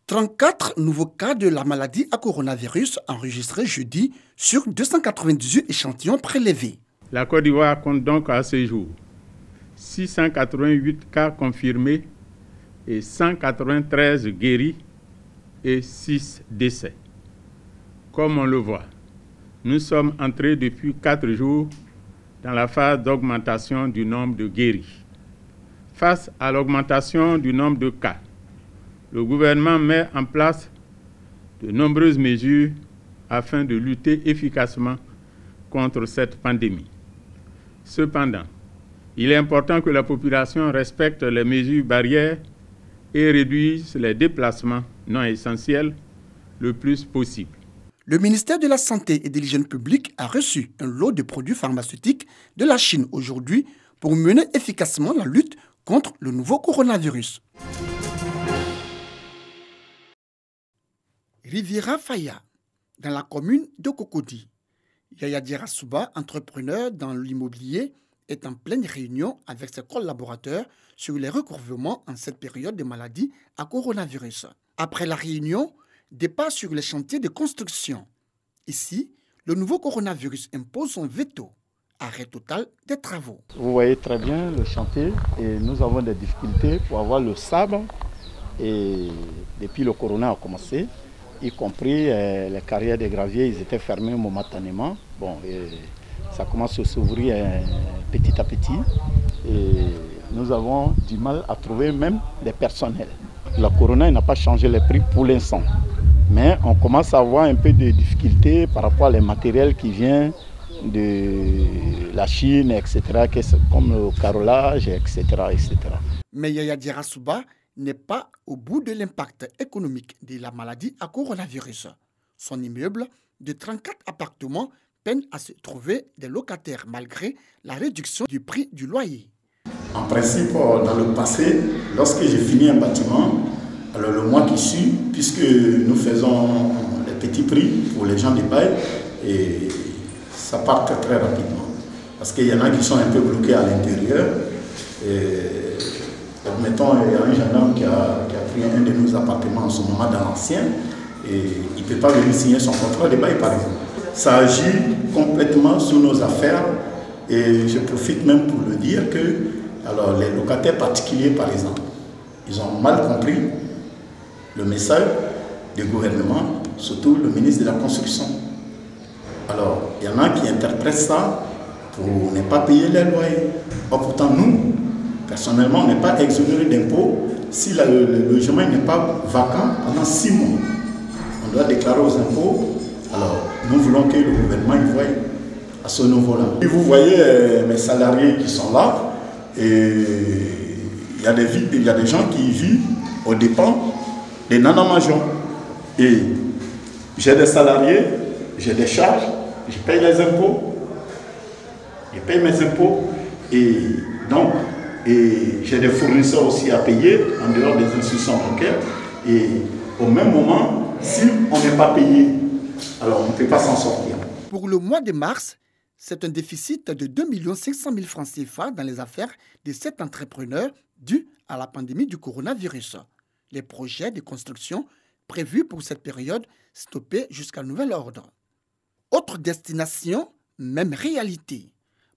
34 nouveaux cas de la maladie à coronavirus enregistrés jeudi sur 298 échantillons prélevés. La Côte d'Ivoire compte donc à ce jour 688 cas confirmés et 193 guéris et 6 décès. Comme on le voit, nous sommes entrés depuis 4 jours dans la phase d'augmentation du nombre de guéris. Face à l'augmentation du nombre de cas, le gouvernement met en place de nombreuses mesures afin de lutter efficacement contre cette pandémie. Cependant, il est important que la population respecte les mesures barrières et réduise les déplacements non essentiels le plus possible. Le ministère de la Santé et de l'Hygiène publique a reçu un lot de produits pharmaceutiques de la Chine aujourd'hui pour mener efficacement la lutte contre le nouveau coronavirus. Riviera Faya, dans la commune de Cocody. Yaya Dirasouba, entrepreneur dans l'immobilier, est en pleine réunion avec ses collaborateurs sur les recouvrements en cette période de maladie à coronavirus. Après la réunion, départ sur les chantiers de construction. Ici, le nouveau coronavirus impose son veto. Arrêt total des travaux. Vous voyez très bien le chantier et nous avons des difficultés pour avoir le sable. Et depuis le corona a commencé, y compris les carrières des graviers, ils étaient fermés momentanément. Bon, ça commence à s'ouvrir petit à petit et nous avons du mal à trouver même des personnels. La corona n'a pas changé les prix pour l'instant, mais on commence à avoir un peu de difficultés par rapport aux matériels qui viennent de la Chine, etc., comme le carrelage, etc., etc. Mais Yaya Dirasouba n'est pas au bout de l'impact économique de la maladie à coronavirus. Son immeuble de 34 appartements peine à se trouver des locataires malgré la réduction du prix du loyer. En principe, dans le passé, lorsque j'ai fini un bâtiment, alors le mois qui suit, puisque nous faisons les petits prix pour les gens du bail, et ça part très, très rapidement. Parce qu'il y en a qui sont un peu bloqués à l'intérieur. Mettons, il y a un gendarme qui a pris un de nos appartements en ce moment dans l'ancien et il ne peut pas venir signer son contrat de bail, par exemple. Ça agit complètement sur nos affaires et je profite même pour le dire que alors, les locataires particuliers, par exemple, ils ont mal compris le message du gouvernement, surtout le ministre de la Construction. Alors, il y en a qui interprètent ça pour ne pas payer les loyers. Or, pourtant, nous, personnellement, on n'est pas exonéré d'impôts si le logement n'est pas vacant pendant 6 mois. On doit déclarer aux impôts. Alors, nous voulons que le gouvernement y voie à ce niveau-là. Et vous voyez mes salariés qui sont là, et il y a des gens qui vivent aux dépens des nana-majors. Et j'ai des salariés, j'ai des charges, je paye les impôts, je paye mes impôts, et donc, et j'ai des fournisseurs aussi à payer en dehors des institutions bancaires. Et au même moment, si on n'est pas payé, alors on ne peut pas s'en sortir. Pour le mois de mars, c'est un déficit de 2 500 000 francs CFA dans les affaires de 7 entrepreneurs dû à la pandémie du coronavirus. Les projets de construction prévus pour cette période stoppés jusqu'à nouvel ordre. Autre destination, même réalité.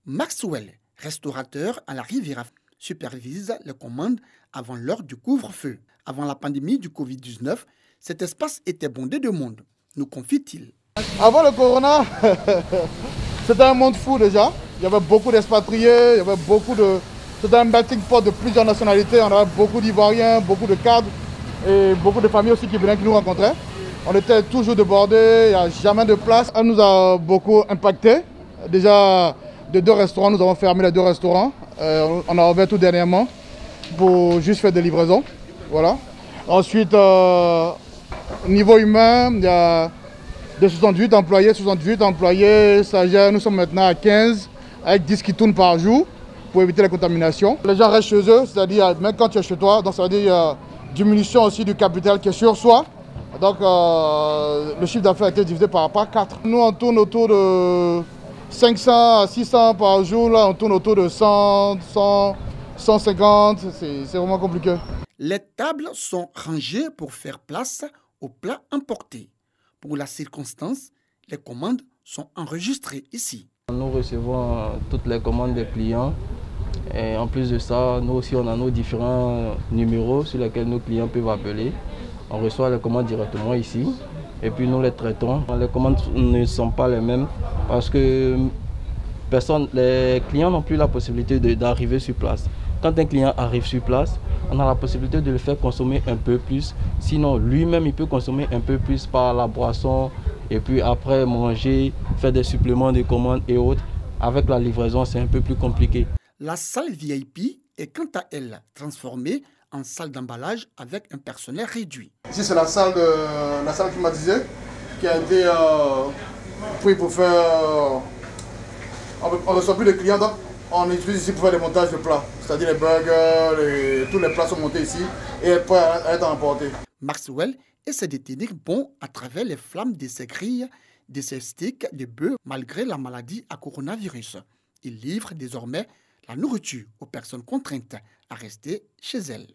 Maxwell, restaurateur à la Riviera, supervise les commandes avant l'heure du couvre-feu. Avant la pandémie du Covid-19, cet espace était bondé de monde, nous confie-t-il. Avant le corona, c'était un monde fou déjà. Il y avait beaucoup d'expatriés, il y avait c'était un melting pot de plusieurs nationalités. On avait beaucoup d'Ivoiriens, beaucoup de cadres et beaucoup de familles aussi qui venaient nous rencontrer. On était toujours débordés, il n'y a jamais de place. Elle nous a beaucoup impacté. Déjà, de 2 restaurants, nous avons fermé les 2 restaurants. On a ouvert tout dernièrement pour juste faire des livraisons. Voilà. Ensuite, niveau humain, il y a de 68 employés, stagiaires, nous sommes maintenant à 15, avec 10 qui tournent par jour pour éviter la contamination. Les gens restent chez eux, c'est-à-dire même quand tu es chez toi, donc ça veut dire diminution aussi du capital qui est sur soi. Donc le chiffre d'affaires a été divisé par 4. Nous on tourne autour de 500 à 600 par jour, là on tourne autour de 100, 150, c'est vraiment compliqué. Les tables sont rangées pour faire place aux plats importés. Pour la circonstance, les commandes sont enregistrées ici. Nous recevons toutes les commandes des clients. Et en plus de ça, nous aussi, on a nos différents numéros sur lesquels nos clients peuvent appeler. On reçoit les commandes directement ici et puis nous les traitons. Les commandes ne sont pas les mêmes parce que les clients n'ont plus la possibilité d'arriver sur place. Quand un client arrive sur place, on a la possibilité de le faire consommer un peu plus. Sinon, lui-même, il peut consommer un peu plus par la boisson et puis après manger, faire des suppléments de commandes et autres. Avec la livraison, c'est un peu plus compliqué. La salle VIP est quant à elle transformée en salle d'emballage avec un personnel réduit. Ici, c'est la salle climatisée qui a été prise pour faire... on ne reçoit plus de clients, donc on utilise ici pour faire des montages de plats. C'est-à-dire les burgers, tous les plats sont montés ici et peuvent être emportés. Maxwell essaie de tenir bon à travers les flammes de ses grilles, de ses sticks de bœuf malgré la maladie à coronavirus. Il livre désormais la nourriture aux personnes contraintes à rester chez elles.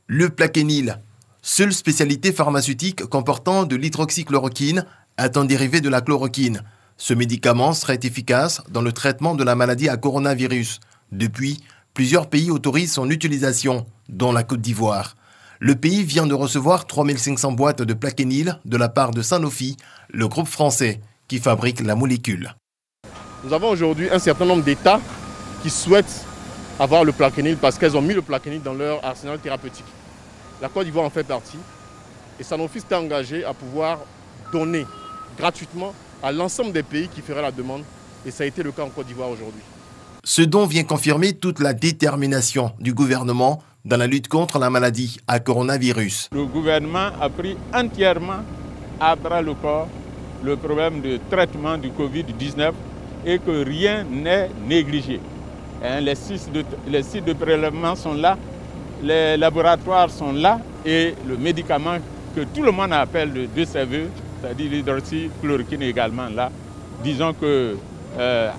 Le Plaquenil, seule spécialité pharmaceutique comportant de l'hydroxychloroquine, est un dérivé de la chloroquine. Ce médicament serait efficace dans le traitement de la maladie à coronavirus. Depuis, plusieurs pays autorisent son utilisation, dont la Côte d'Ivoire. Le pays vient de recevoir 3500 boîtes de Plaquenil de la part de Sanofi, le groupe français qui fabrique la molécule. Nous avons aujourd'hui un certain nombre d'États qui souhaitent avoir le Plaquenil parce qu'elles ont mis le Plaquenil dans leur arsenal thérapeutique. La Côte d'Ivoire en fait partie et Sanofi s'est engagé à pouvoir donner gratuitement à l'ensemble des pays qui feraient la demande et ça a été le cas en Côte d'Ivoire aujourd'hui. Ce don vient confirmer toute la détermination du gouvernement dans la lutte contre la maladie à coronavirus. Le gouvernement a pris entièrement à bras le corps le problème de traitement du Covid-19 et que rien n'est négligé. Les sites de prélèvement sont là, les laboratoires sont là et le médicament que tout le monde appelle de ses voeux, c'est-à-dire l'hydroxychloroquine également là. Disons que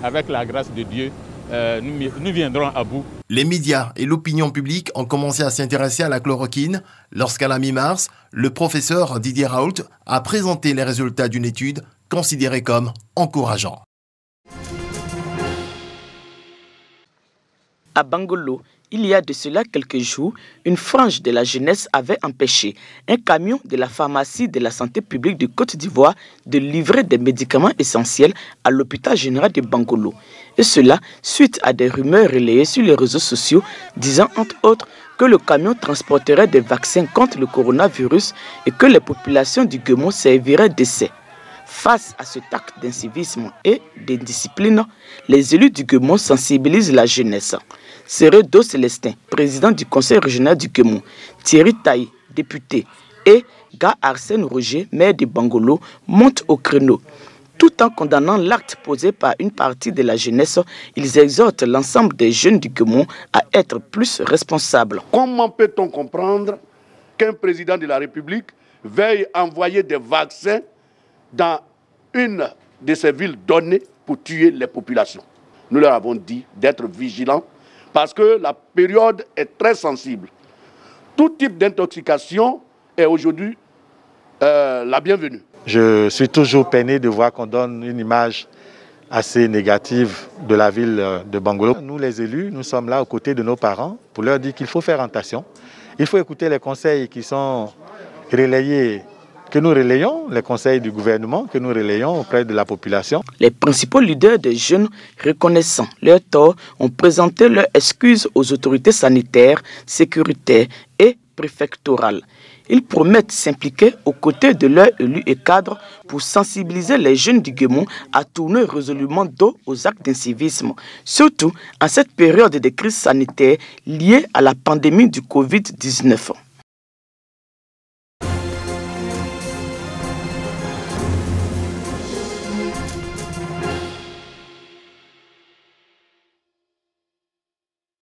avec la grâce de Dieu, nous viendrons à bout. Les médias et l'opinion publique ont commencé à s'intéresser à la chloroquine lorsqu'à la mi-mars, le professeur Didier Raoult a présenté les résultats d'une étude considérée comme encourageante. À Bangolo, il y a de cela quelques jours, une frange de la jeunesse avait empêché un camion de la pharmacie de la santé publique de Côte d'Ivoire de livrer des médicaments essentiels à l'hôpital général de Bangolo. Et cela suite à des rumeurs relayées sur les réseaux sociaux disant entre autres que le camion transporterait des vaccins contre le coronavirus et que les populations du Guémon serviraient d'essai. Face à cet acte d'incivisme et d'indiscipline, les élus du Guémon sensibilisent la jeunesse. Seredo Célestin, président du conseil régional du Guémon, Thierry Taï, député, et Ga Arsène Roger, maire de Bangolo, montent au créneau. Tout en condamnant l'acte posé par une partie de la jeunesse, ils exhortent l'ensemble des jeunes du Guémon à être plus responsables. Comment peut-on comprendre qu'un président de la République veuille envoyer des vaccins dans une de ces villes données pour tuer les populations? Nous leur avons dit d'être vigilants parce que la période est très sensible. Tout type d'intoxication est aujourd'hui la bienvenue. Je suis toujours peiné de voir qu'on donne une image assez négative de la ville de Bangolo. Nous, les élus, nous sommes là aux côtés de nos parents pour leur dire qu'il faut faire attention. Il faut écouter les conseils qui sont relayés, que nous relayons, les conseils du gouvernement, que nous relayons auprès de la population. Les principaux leaders des jeunes, reconnaissant leur tort, ont présenté leurs excuses aux autorités sanitaires, sécuritaires et préfectorales. Ils promettent s'impliquer aux côtés de leurs élus et cadres pour sensibiliser les jeunes du Guémon à tourner résolument dos aux actes d'incivisme, surtout en cette période de crise sanitaire liée à la pandémie du Covid-19.